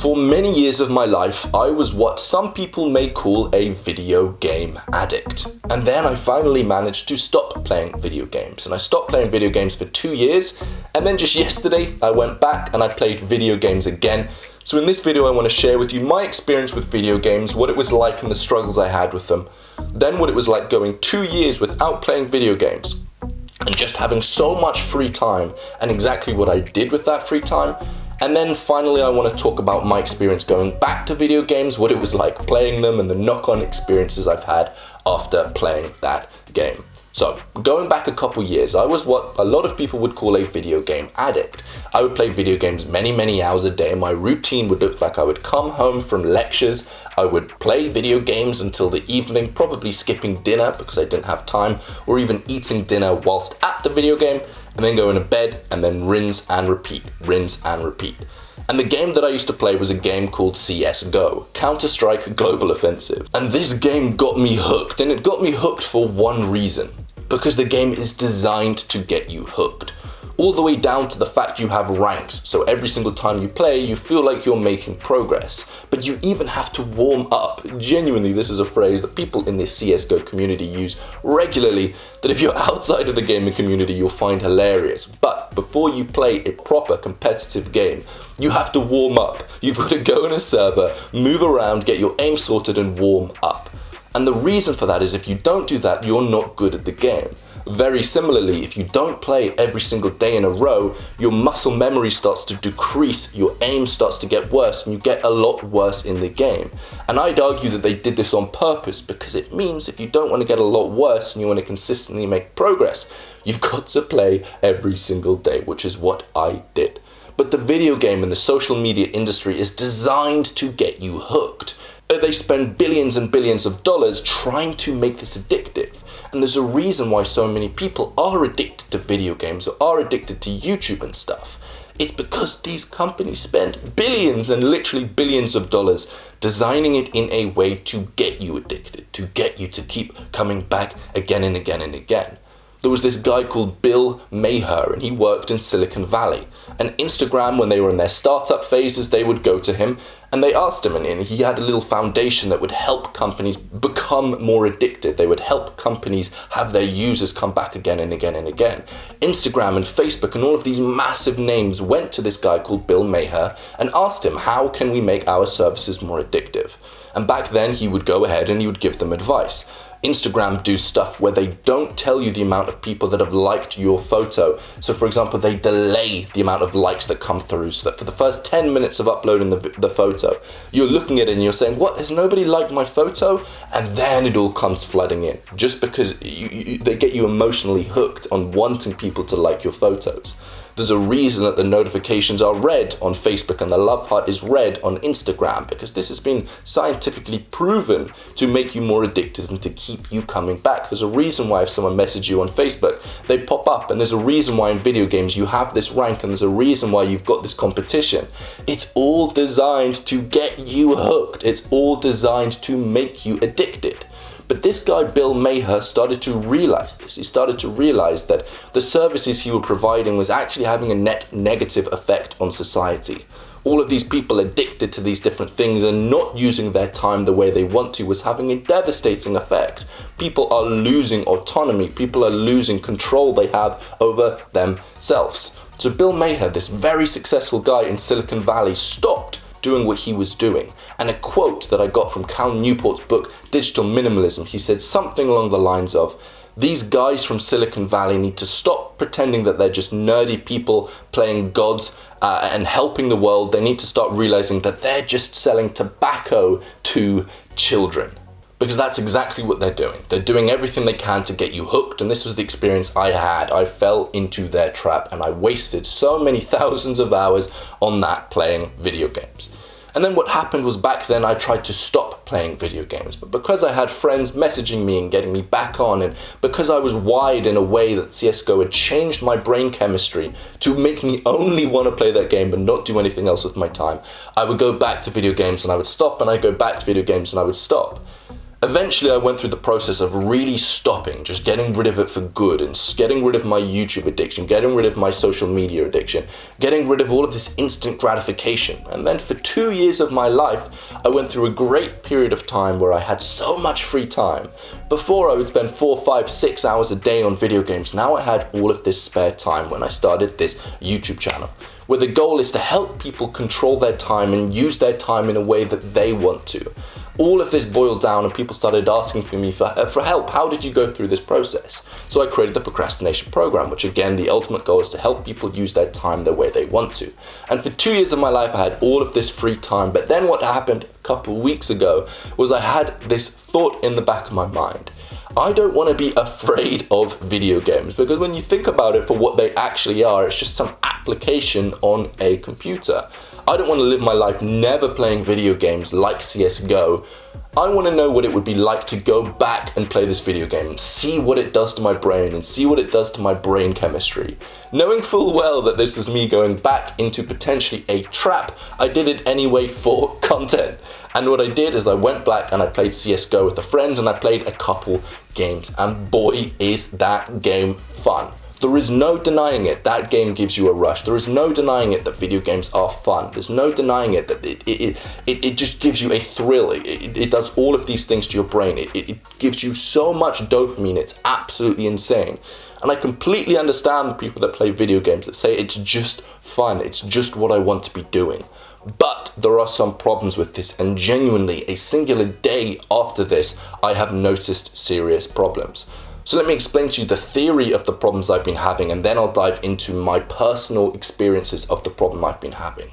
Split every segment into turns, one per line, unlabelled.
For many years of my life, I was what some people may call a video game addict. And then I finally managed to stop playing video games. And I stopped playing video games for 2 years, and then just yesterday, I went back and I played video games again. So in this video, I want to share with you my experience with video games, what it was like and the struggles I had with them. Then what it was like going 2 years without playing video games and just having so much free time, and exactly what I did with that free time. And then finally, I want to talk about my experience going back to video games, what it was like playing them, and the knock-on experiences I've had after playing that game. So, going back a couple years, I was what a lot of people would call a video game addict. I would play video games many hours a day, and my routine would look like I would come home from lectures, I would play video games until the evening, probably skipping dinner because I didn't have time, or even eating dinner whilst at the video game, and then go into bed, and then rinse and repeat. And the game that I used to play was a game called CSGO, Counter-Strike Global Offensive. And this game got me hooked, and it got me hooked for one reason. Because the game is designed to get you hooked. All the way down to the fact you have ranks, so every single time you play, you feel like you're making progress. But you even have to warm up. Genuinely, this is a phrase that people in this CSGO community use regularly, that if you're outside of the gaming community, you'll find hilarious. But before you play a proper competitive game, you have to warm up. You've got to go in a server, move around, get your aim sorted, and warm up. And the reason for that is if you don't do that, you're not good at the game. Very similarly, if you don't play every single day in a row, your muscle memory starts to decrease, your aim starts to get worse, and you get a lot worse in the game. And I'd argue that they did this on purpose, because it means if you don't want to get a lot worse and you want to consistently make progress, you've got to play every single day, which is what I did. But the video game and the social media industry is designed to get you hooked. They spend billions and billions of dollars trying to make this addictive. And there's a reason why so many people are addicted to video games or are addicted to YouTube and stuff. It's because these companies spend billions and literally billions of dollars designing it in a way to get you addicted, to get you to keep coming back again and again and again. There was this guy called Bill Maher, and he worked in Silicon Valley. And Instagram, when they were in their startup phases, they would go to him and they asked him, and he had a little foundation that would help companies become more addicted. They would help companies have their users come back again and again and again. Instagram and Facebook and all of these massive names went to this guy called Bill Maher and asked him, how can we make our services more addictive? And back then he would go ahead and he would give them advice. Instagram do stuff where they don't tell you the amount of people that have liked your photo. So for example, they delay the amount of likes that come through, so that for the first 10 minutes of uploading the photo, you're looking at it and you're saying, what, has nobody liked my photo? And then it all comes flooding in, just because they get you emotionally hooked on wanting people to like your photos. There's a reason that the notifications are red on Facebook and the love heart is red on Instagram, because this has been scientifically proven to make you more addicted and to keep you coming back. There's a reason why if someone messages you on Facebook, they pop up, and there's a reason why in video games you have this rank, and there's a reason why you've got this competition. It's all designed to get you hooked. It's all designed to make you addicted. But this guy, Bill Maher, started to realize this. He started to realize that the services he was providing was actually having a net negative effect on society. All of these people addicted to these different things and not using their time the way they want to was having a devastating effect. People are losing autonomy. People are losing control they have over themselves. So Bill Maher, this very successful guy in Silicon Valley, stopped doing what he was doing. And a quote that I got from Cal Newport's book, Digital Minimalism, he said something along the lines of, these guys from Silicon Valley need to stop pretending that they're just nerdy people playing gods and helping the world. They need to start realizing that they're just selling tobacco to children. Because that's exactly what they're doing. They're doing everything they can to get you hooked, and this was the experience I had. I fell into their trap, and I wasted so many thousands of hours on that playing video games. And then what happened was back then I tried to stop playing video games, but because I had friends messaging me and getting me back on, and because I was wired in a way that CSGO had changed my brain chemistry to make me only want to play that game and not do anything else with my time, I would go back to video games and I would stop, and I'd go back to video games and I would stop. Eventually, I went through the process of really stopping, just getting rid of it for good, and getting rid of my YouTube addiction, getting rid of my social media addiction, getting rid of all of this instant gratification. And then for 2 years of my life, I went through a great period of time where I had so much free time. Before, I would spend 4, 5, 6 hours a day on video games. Now I had all of this spare time when I started this YouTube channel, where the goal is to help people control their time and use their time in a way that they want to. All of this boiled down and people started asking for me for help. How did you go through this process? So I created the procrastination program, which again, the ultimate goal is to help people use their time the way they want to. And for 2 years of my life, I had all of this free time. But then what happened a couple of weeks ago was I had this thought in the back of my mind. I don't want to be afraid of video games, because when you think about it for what they actually are, it's just some application on a computer. I don't want to live my life never playing video games like CSGO. I want to know what it would be like to go back and play this video game and see what it does to my brain and see what it does to my brain chemistry. Knowing full well that this is me going back into potentially a trap, I did it anyway for content. And what I did is I went back and I played CSGO with a friend, and I played a couple games, and boy is that game fun. There is no denying it, that game gives you a rush. There is no denying it that video games are fun. There's no denying it that it just gives you a thrill. It does all of these things to your brain. It gives you so much dopamine, it's absolutely insane. And I completely understand the people that play video games that say it's just fun, it's just what I want to be doing. But there are some problems with this, and genuinely, a singular day after this, I have noticed serious problems. So let me explain to you the theory of the problems I've been having, and then I'll dive into my personal experiences of the problem I've been having.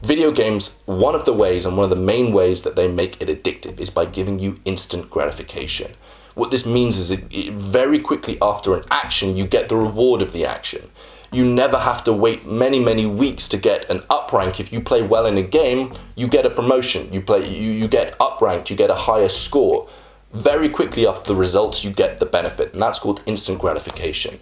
Video games, one of the ways and one of the main ways that they make it addictive is by giving you instant gratification. What this means is very quickly after an action, you get the reward of the action. You never have to wait many weeks to get an up rank. If you play well in a game, you get a promotion. You get up ranked, you get a higher score. Very quickly after the results, you get the benefit, and that's called instant gratification.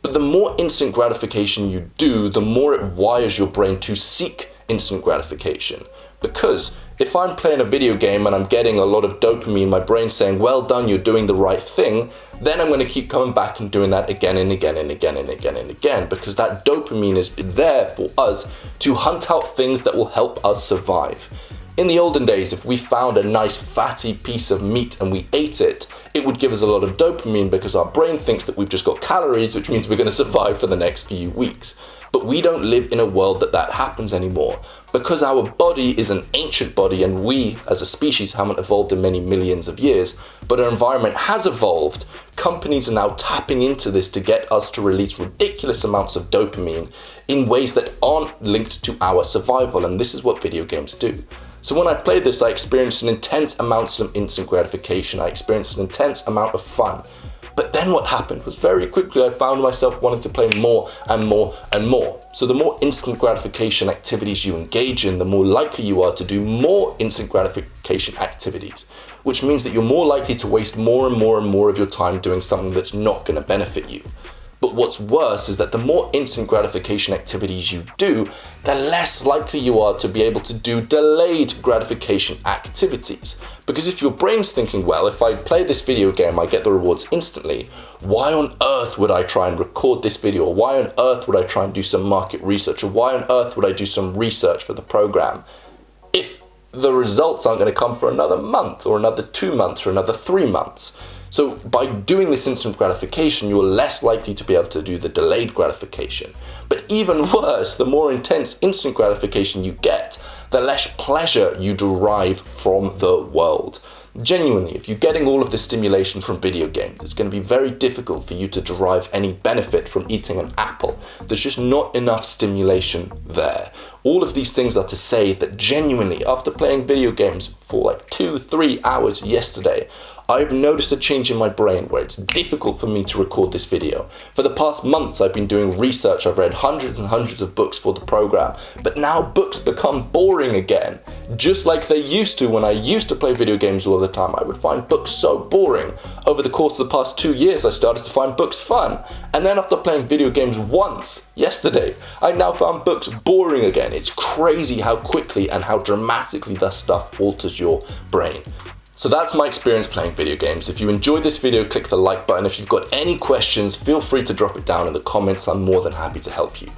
But the more instant gratification you do, the more it wires your brain to seek instant gratification. Because if I'm playing a video game and I'm getting a lot of dopamine, my brain's saying, well done, you're doing the right thing, then I'm going to keep coming back and doing that again and again and again and again and again, because that dopamine is there for us to hunt out things that will help us survive. In the olden days, if we found a nice fatty piece of meat and we ate it, it would give us a lot of dopamine because our brain thinks that we've just got calories, which means we're going to survive for the next few weeks. But we don't live in a world that happens anymore. Because our body is an ancient body and we, as a species, haven't evolved in many millions of years, but our environment has evolved, companies are now tapping into this to get us to release ridiculous amounts of dopamine in ways that aren't linked to our survival, and this is what video games do. So when I played this, I experienced an intense amount of instant gratification. I experienced an intense amount of fun. But then what happened was very quickly I found myself wanting to play more and more and more. So the more instant gratification activities you engage in, the more likely you are to do more instant gratification activities, which means that you're more likely to waste more and more and more of your time doing something that's not going to benefit you. But what's worse is that the more instant gratification activities you do, the less likely you are to be able to do delayed gratification activities. Because if your brain's thinking, well, if I play this video game, I get the rewards instantly, why on earth would I try and record this video? Or why on earth would I try and do some market research? Or why on earth would I do some research for the program if the results aren't going to come for another month or another 2 months or another 3 months? So by doing this instant gratification, you're less likely to be able to do the delayed gratification. But even worse, the more intense instant gratification you get, the less pleasure you derive from the world. Genuinely, if you're getting all of this stimulation from video games, it's going to be very difficult for you to derive any benefit from eating an apple. There's just not enough stimulation there. All of these things are to say that genuinely, after playing video games for like 2-3 hours yesterday, I've noticed a change in my brain where it's difficult for me to record this video. For the past months, I've been doing research. I've read hundreds and hundreds of books for the program, but now books become boring again. Just like they used to when I used to play video games all the time. I would find books so boring. Over the course of the past 2 years, I started to find books fun. And then after playing video games once yesterday, I now found books boring again. It's crazy how quickly and how dramatically that stuff alters your brain. So that's my experience playing video games. If you enjoyed this video, click the like button. If you've got any questions, feel free to drop it down in the comments. I'm more than happy to help you.